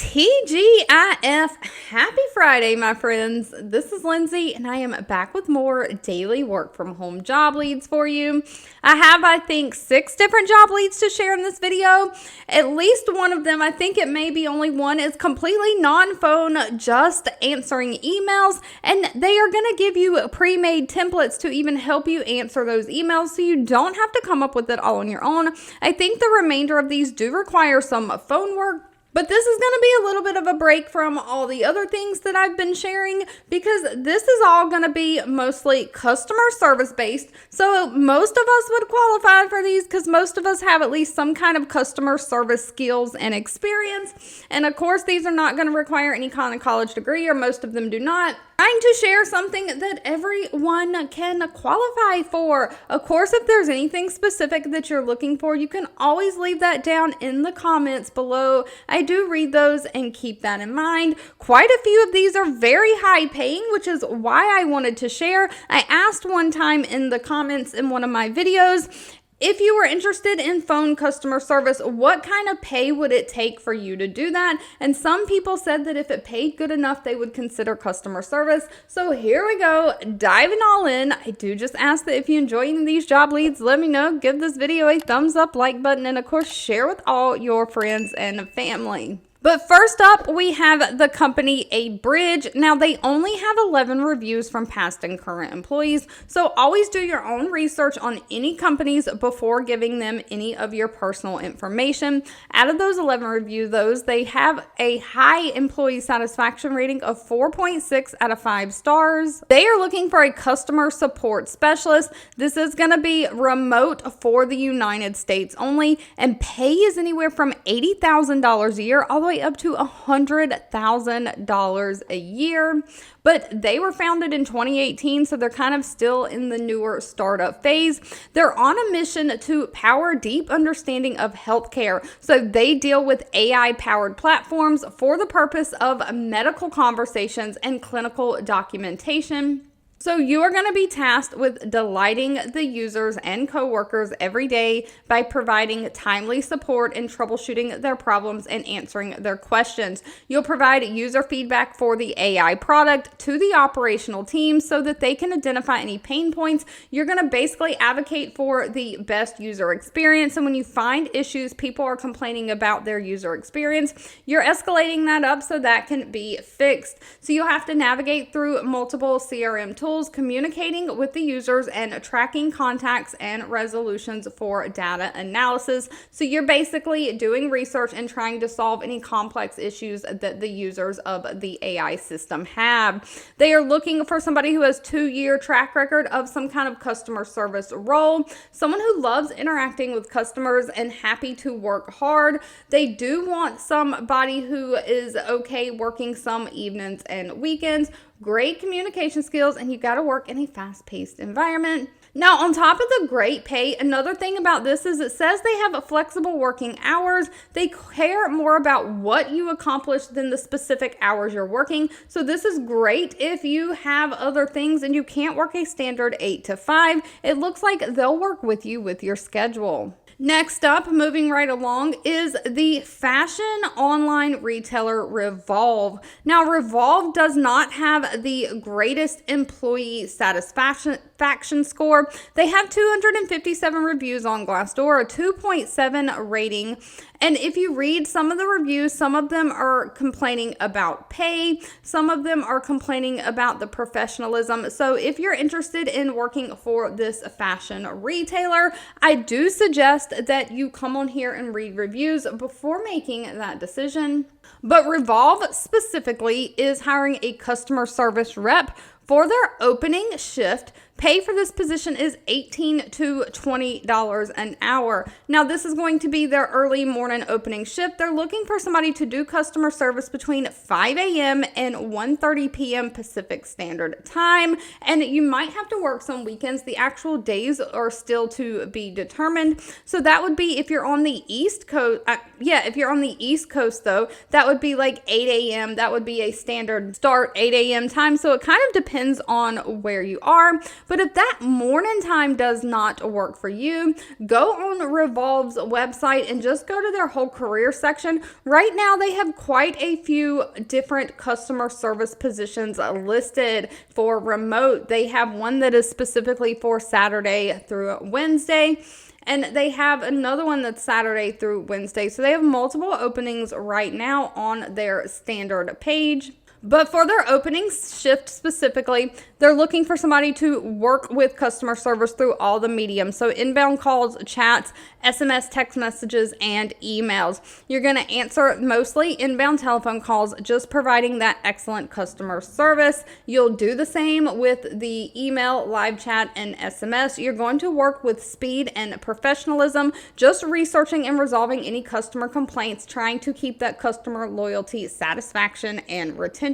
TGIF, happy Friday, my friends. This is Lindsay, and I am back with more daily work from home job leads for you. I have, I think, 6 different job leads to share in this video. At least one of them, I think it may be only one, is completely non-phone, just answering emails, and they are going to give you pre-made templates to even help you answer those emails so you don't have to come up with it all on your own. I think the remainder of these do require some phone work. But this is going to be a little bit of a break from all the other things that I've been sharing because this is all going to be mostly customer service based. So most of us would qualify for these because most of us have at least some kind of customer service skills and experience. And of course, these are not going to require any kind of college degree, or most of them do not. Trying to share something that everyone can qualify for. Of course, if there's anything specific that you're looking for, you can always leave that down in the comments below. I do read those and keep that in mind. Quite a few of these are very high paying, which is why I wanted to share. I asked one time in the comments in one of my videos, if you were interested in phone customer service, what kind of pay would it take for you to do that? And some people said that if it paid good enough, they would consider customer service. So here we go, diving all in. I do just ask that if you enjoy any of these job leads, let me know. Give this video a thumbs up, like button, and of course, share with all your friends and family. But first up, we have the company Abridge. Now, they only have 11 reviews from past and current employees, so always do your own research on any companies before giving them any of your personal information. Out of those 11 reviews, they have a high employee satisfaction rating of 4.6 out of 5 stars. They are looking for a customer support specialist. This is going to be remote for the United States only, and pay is anywhere from $80,000 a year, all the way up to $100,000 a year. But they were founded in 2018, so they're kind of still in the newer startup phase. They're on a mission to power deep understanding of healthcare. So they deal with AI-powered platforms for the purpose of medical conversations and clinical documentation. So you are going to be tasked with delighting the users and coworkers every day by providing timely support and troubleshooting their problems and answering their questions. You'll provide user feedback for the AI product to the operational team so that they can identify any pain points. You're going to basically advocate for the best user experience. And when you find issues, people are complaining about their user experience, you're escalating that up so that can be fixed. So you'll have to navigate through multiple CRM tools, communicating with the users, and tracking contacts and resolutions for data analysis. So you're basically doing research and trying to solve any complex issues that the users of the AI system have. They are looking for somebody who has 2-year track record of some kind of customer service role, someone who loves interacting with customers and happy to work hard. They do want somebody who is okay working some evenings and weekends, great communication skills, and you got to work in a fast-paced environment. Now, on top of the great pay, another thing about this is it says they have flexible working hours. They care more about what you accomplish than the specific hours you're working. So this is great if you have other things and you can't work a standard 8 to 5. It looks like they'll work with you with your schedule. Next up, moving right along, is the fashion online retailer Revolve. Now, Revolve does not have the greatest employee satisfaction score. They have 257 reviews on Glassdoor, a 2.7 rating. And if you read some of the reviews, some of them are complaining about pay, some of them are complaining about the professionalism. So if you're interested in working for this fashion retailer, I do suggest that you come on here and read reviews before making that decision. But Revolve specifically is hiring a customer service rep for their opening shift. Pay for this position is $18 to $20 an hour. Now, this is going to be their early morning opening shift. They're looking for somebody to do customer service between 5 a.m. and 1:30 p.m. Pacific Standard Time. And you might have to work some weekends. The actual days are still to be determined. So that would be if you're on the East Coast. If you're on the East Coast, though, that would be like 8 a.m. That would be a standard start 8 a.m. time. So it kind of depends on where you are. But if that morning time does not work for you, go on Revolve's website and just go to their whole career section, right now they have quite a few different customer service positions listed for remote. They have one that is specifically for Saturday through Wednesday. And they have another one that's Saturday through Wednesday. So they have multiple openings right now on their standard page. But for their opening shift specifically, they're looking for somebody to work with customer service through all the mediums. So inbound calls, chats, SMS, text messages, and emails. You're going to answer mostly inbound telephone calls, just providing that excellent customer service. You'll do the same with the email, live chat, and SMS. You're going to work with speed and professionalism, just researching and resolving any customer complaints, trying to keep that customer loyalty, satisfaction, and retention.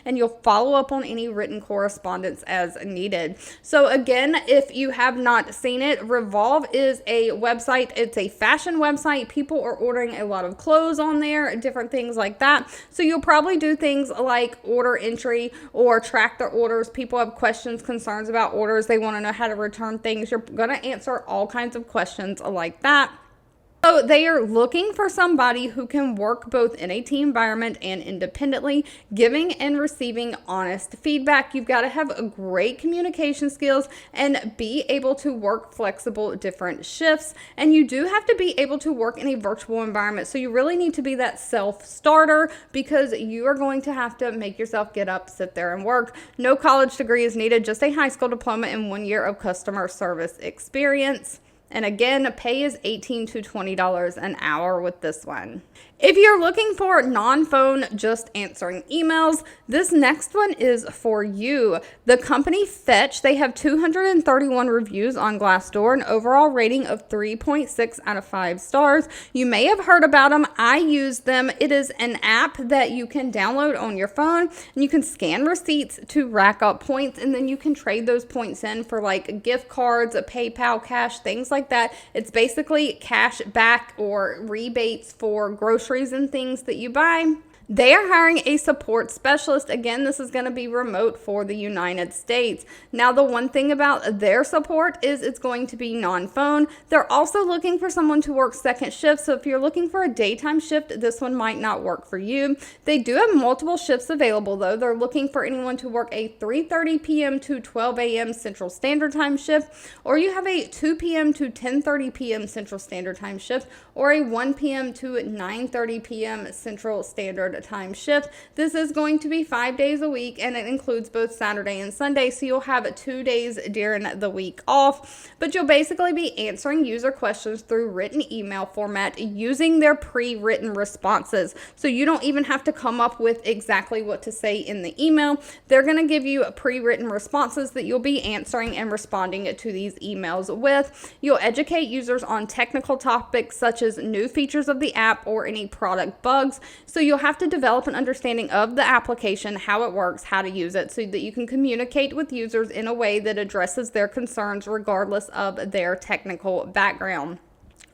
And you'll follow up on any written correspondence as needed. So again, if you have not seen it, Revolve is a website. It's a fashion website. People are ordering a lot of clothes on there, different things like that. So you'll probably do things like order entry or track their orders. People have questions, concerns about orders. They want to know how to return things. You're going to answer all kinds of questions like that. So they are looking for somebody who can work both in a team environment and independently, giving and receiving honest feedback. You've got to have a great communication skills and be able to work flexible different shifts. And you do have to be able to work in a virtual environment. So you really need to be that self-starter, because you are going to have to make yourself get up, sit there, and work. No college degree is needed, just a high school diploma and 1 year of customer service experience. And again, pay is $18 to $20 an hour with this one. If you're looking for non-phone, just answering emails, this next one is for you. The company Fetch, they have 231 reviews on Glassdoor, an overall rating of 3.6 out of 5 stars. You may have heard about them. I use them. It is an app that you can download on your phone, and you can scan receipts to rack up points, and then you can trade those points in for like gift cards, a PayPal cash, things like that. It's basically cash back or rebates for groceries and things that you buy. They are hiring a support specialist. Again, this is going to be remote for the United States. Now, the one thing about their support is it's going to be non-phone. They're also looking for someone to work second shift. So if you're looking for a daytime shift, this one might not work for you. They do have multiple shifts available, though. They're looking for anyone to work a 3:30 p.m. to 12 a.m. Central Standard Time shift, or you have a 2 p.m. to 10:30 p.m. Central Standard Time shift, or a 1 p.m. to 9:30 p.m. Central Standard Time shift. This is going to be 5 days a week, and it includes both Saturday and Sunday, so you'll have 2 days during the week off. But you'll basically be answering user questions through written email format using their pre-written responses. So you don't even have to come up with exactly what to say in the email. They're going to give you pre-written responses that you'll be answering and responding to these emails with. You'll educate users on technical topics such as new features of the app or any product bugs. So you'll have to develop an understanding of the application, how it works, how to use it, so that you can communicate with users in a way that addresses their concerns regardless of their technical background.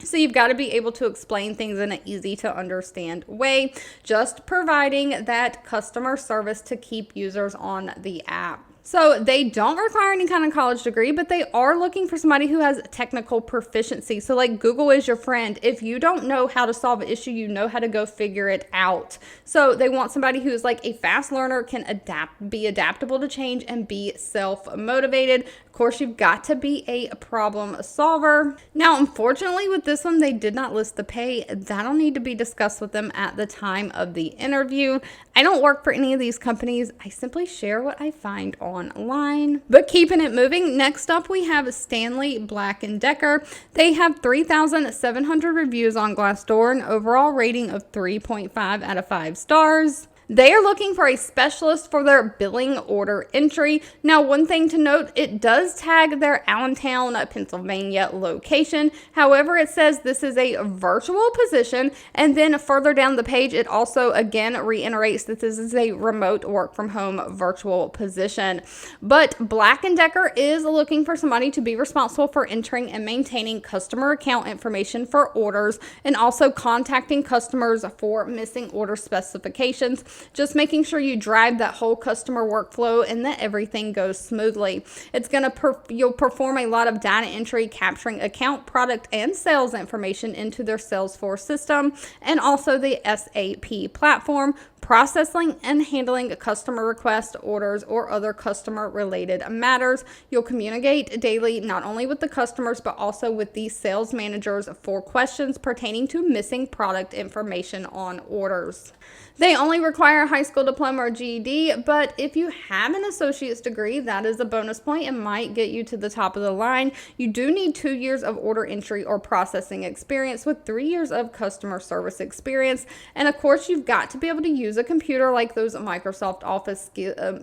So you've got to be able to explain things in an easy to understand way, just providing that customer service to keep users on the app. So they don't require any kind of college degree, but they are looking for somebody who has technical proficiency. So like Google is your friend. If you don't know how to solve an issue, you know how to go figure it out. So they want somebody who's like a fast learner, can be adaptable to change, and be self-motivated. Of course, you've got to be a problem solver. Now, unfortunately, with this one, they did not list the pay. That'll need to be discussed with them at the time of the interview. I don't work for any of these companies. I simply share what I find online. But keeping it moving, next up we have Stanley Black & Decker. They have 3,700 reviews on Glassdoor, an overall rating of 3.5 out of 5 stars. They are looking for a specialist for their billing order entry. Now, one thing to note, it does tag their Allentown, Pennsylvania location. However, it says this is a virtual position. And then further down the page, it also again reiterates that this is a remote work from home virtual position. But Black & Decker is looking for somebody to be responsible for entering and maintaining customer account information for orders, and also contacting customers for missing order specifications. just making sure you drive that whole customer workflow and that everything goes smoothly. It's going to you'll perform a lot of data entry, capturing account, product, and sales information into their Salesforce system, and also the SAP platform, processing and handling customer requests, orders, or other customer related matters. You'll communicate daily not only with the customers but also with the sales managers for questions pertaining to missing product information on orders. They only require a high school diploma or GED, but if you have an associate's degree, that is a bonus point and might get you to the top of the line. You do need 2 years of order entry or processing experience with 3 years of customer service experience. And of course, you've got to be able to use a computer like those Microsoft Office,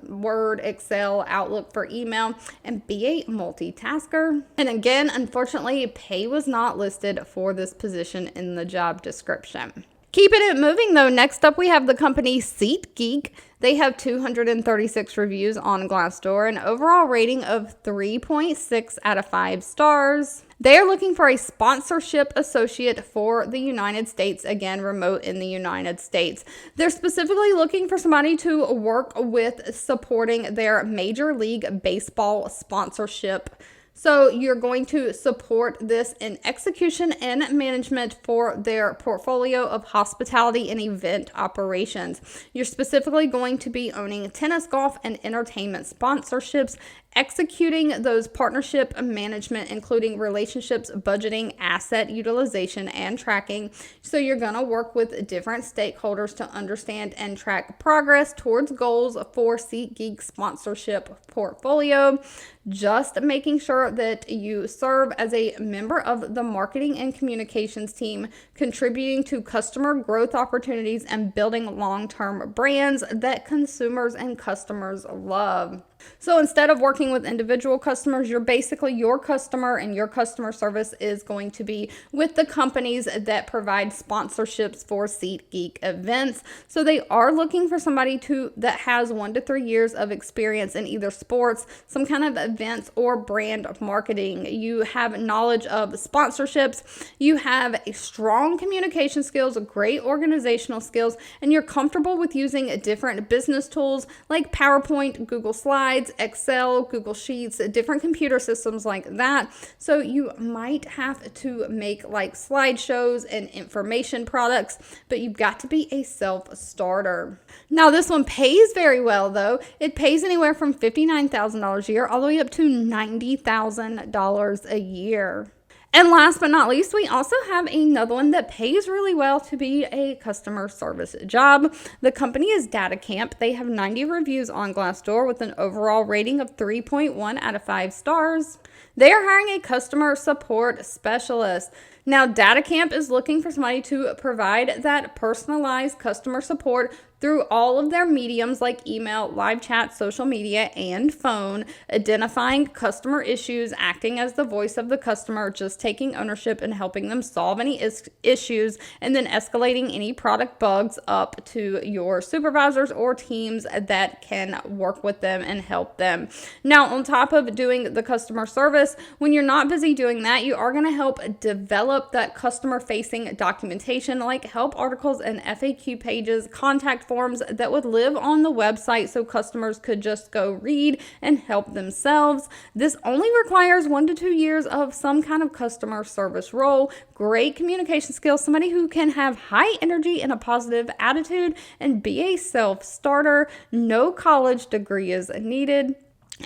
Word, Excel, Outlook for email, and be a multitasker. And again, unfortunately, pay was not listed for this position in the job description. Keeping it moving though, next up we have the company SeatGeek. They have 236 reviews on Glassdoor, an overall rating of 3.6 out of 5 stars. They are looking for a sponsorship associate for the United States, again, remote in the United States. They're specifically looking for somebody to work with supporting their Major League Baseball sponsorship. So you're going to support this in execution and management for their portfolio of hospitality and event operations. You're specifically going to be owning tennis, golf, and entertainment sponsorships, executing those partnership management, including relationships, budgeting, asset utilization, and tracking. So you're going to work with different stakeholders to understand and track progress towards goals for SeatGeek sponsorship portfolio. Just making sure that you serve as a member of the marketing and communications team, contributing to customer growth opportunities and building long-term brands that consumers and customers love. So instead of working with individual customers, you're basically your customer, and your customer service is going to be with the companies that provide sponsorships for SeatGeek events. So they are looking for somebody that has 1 to 3 years of experience in either sports, some kind of events, or brand marketing. You have knowledge of sponsorships, you have a strong communication skills, great organizational skills, and you're comfortable with using different business tools like PowerPoint, Google Slides, Excel, Google Sheets, different computer systems like that. So you might have to make like slideshows and information products, but you've got to be a self-starter. Now this one pays very well though. It pays anywhere from $59,000 a year all the way up to $90,000 a year. And last but not least, we also have another one that pays really well to be a customer service job. The company is DataCamp. They have 90 reviews on Glassdoor with an overall rating of 3.1 out of 5 stars. They are hiring a customer support specialist. Now, DataCamp is looking for somebody to provide that personalized customer support through all of their mediums like email, live chat, social media, and phone, identifying customer issues, acting as the voice of the customer, just taking ownership and helping them solve any issues, and then escalating any product bugs up to your supervisors or teams that can work with them and help them. Now, on top of doing the customer service, when you're not busy doing that, you are going to help develop that customer-facing documentation like help articles and FAQ pages, contact forms that would live on the website so customers could just go read and help themselves. This only requires 1 to 2 years of some kind of customer service role, great communication skills, somebody who can have high energy and a positive attitude, and be a self-starter. No college degree is needed.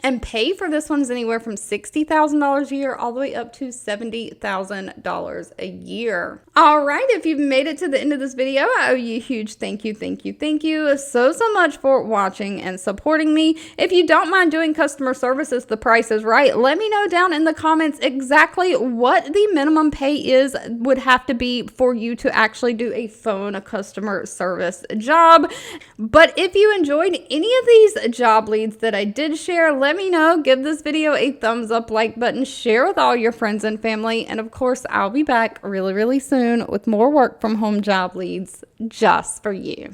And pay for this one is anywhere from $60,000 a year all the way up to $70,000 a year. All right, if you've made it to the end of this video, I owe you a huge thank you so much for watching and supporting me. If you don't mind doing customer services, the price is right. Let me know down in the comments exactly what the minimum pay would have to be for you to actually do a phone customer service job. But if you enjoyed any of these job leads that I did share, let me know. Give this video a thumbs up, like button, share with all your friends and family, and of course, I'll be back really soon with more work from home job leads just for you.